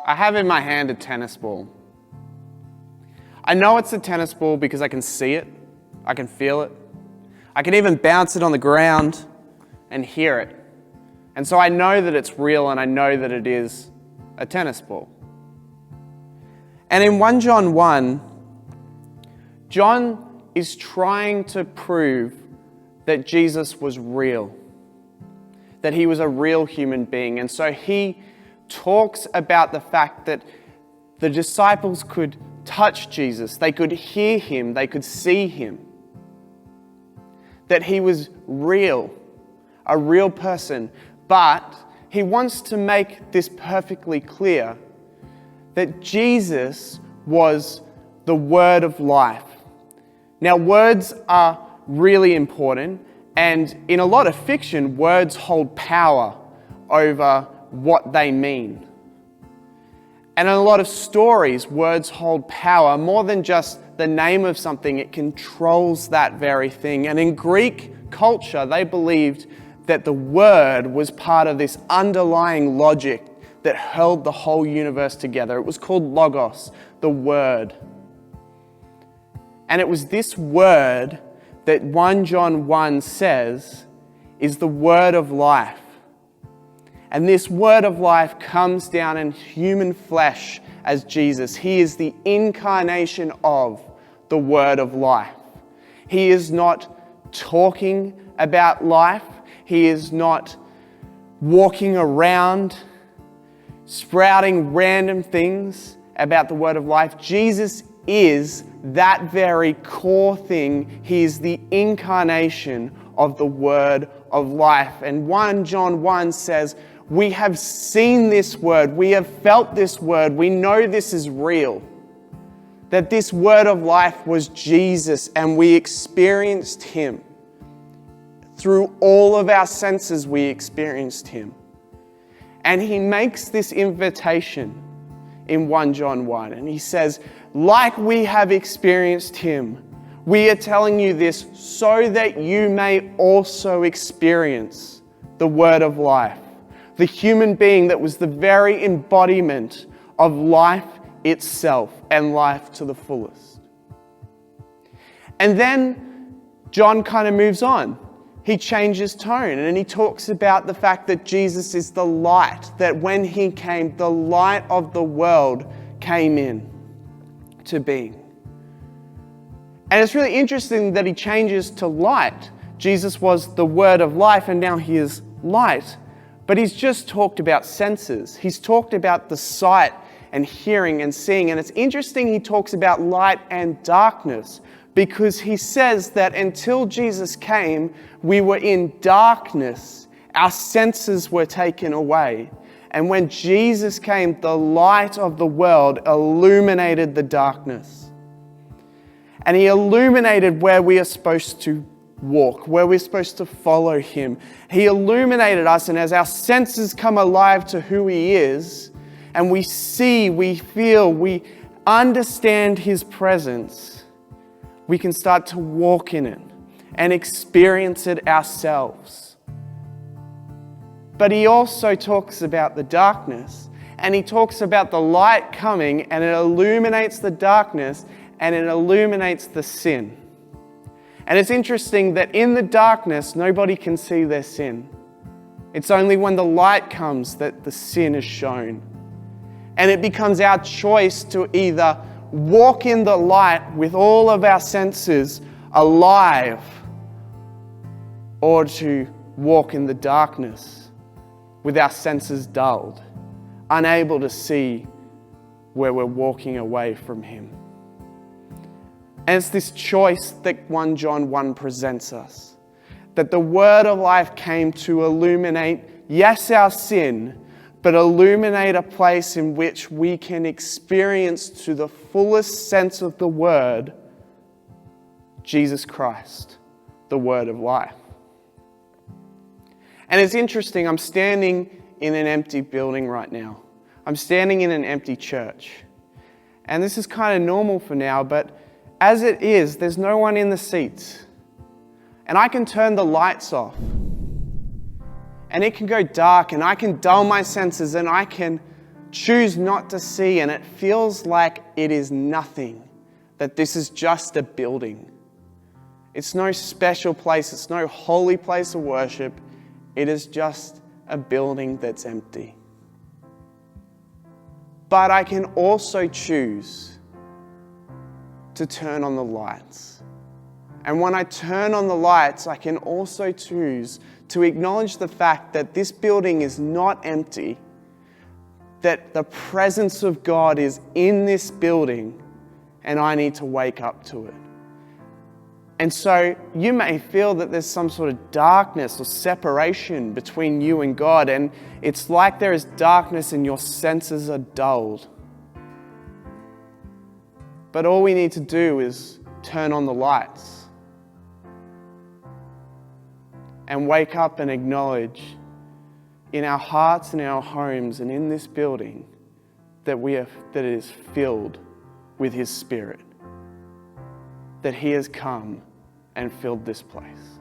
I have in my hand a tennis ball. I know it's a tennis ball because I can see it, I can feel it. I can even bounce it on the ground and hear it. And so I know that it's real and I know that it is a tennis ball. And in 1 John 1, John is trying to prove that Jesus was real, that he was a real human being. And so he talks about the fact that the disciples could touch Jesus, they could hear him, they could see him, that he was real, a real person. But he wants to make this perfectly clear that Jesus was the word of life. Now, words are really important, and in a lot of fiction, words hold power over what they mean. And in a lot of stories, words hold power more than just the name of something. It controls that very thing. And in Greek culture, they believed that the word was part of this underlying logic that held the whole universe together. It was called logos, the word. And it was this word that 1 John 1 says is the word of life. And this word of life comes down in human flesh as Jesus. He is the incarnation of the word of life. He is not talking about life. He is not walking around sprouting random things about the word of life. Jesus is that very core thing. He is the incarnation of the word of life. And 1 John 1 says, we have seen this word, we have felt this word, we know this is real. That this word of life was Jesus and we experienced him. Through all of our senses we experienced him. And he makes this invitation in 1 John 1 and he says, like we have experienced him, we are telling you this so that you may also experience the word of life. The human being that was the very embodiment of life itself and life to the fullest. And then John kind of moves on. He changes tone and he talks about the fact that Jesus is the light, that when he came, the light of the world came in to being. And it's really interesting that he changes to light. Jesus was the word of life and now he is light. But he's just talked about senses. He's talked about the sight and hearing and seeing. And it's interesting he talks about light and darkness because he says that until Jesus came, we were in darkness. Our senses were taken away. And when Jesus came, the light of the world illuminated the darkness. And he illuminated where we are supposed to walk, where we're supposed to follow him. He illuminated us, and as our senses come alive to who he is, and we see, we feel, we understand his presence, we can start to walk in it and experience it ourselves. But he also talks about the darkness, and he talks about the light coming, and it illuminates the darkness, and it illuminates the sin. And it's interesting that in the darkness, nobody can see their sin. It's only when the light comes that the sin is shown. And it becomes our choice to either walk in the light with all of our senses alive, or to walk in the darkness with our senses dulled, unable to see where we're walking away from him. And it's this choice that 1 John 1 presents us. That the word of life came to illuminate, yes, our sin, but illuminate a place in which we can experience to the fullest sense of the word, Jesus Christ, the word of life. And it's interesting, I'm standing in an empty building right now. I'm standing in an empty church. And this is kind of normal for now, but as it is, there's no one in the seats. And I can turn the lights off. And it can go dark and I can dull my senses and I can choose not to see, and it feels like it is nothing, that this is just a building. It's no special place, it's no holy place of worship, it is just a building that's empty. But I can also choose to turn on the lights. And when I turn on the lights, I can also choose to acknowledge the fact that this building is not empty, that the presence of God is in this building, and I need to wake up to it. And so you may feel that there's some sort of darkness or separation between you and God, and it's like there is darkness and your senses are dulled. But all we need to do is turn on the lights and wake up and acknowledge in our hearts and our homes and in this building that it is filled with His Spirit, that He has come and filled this place.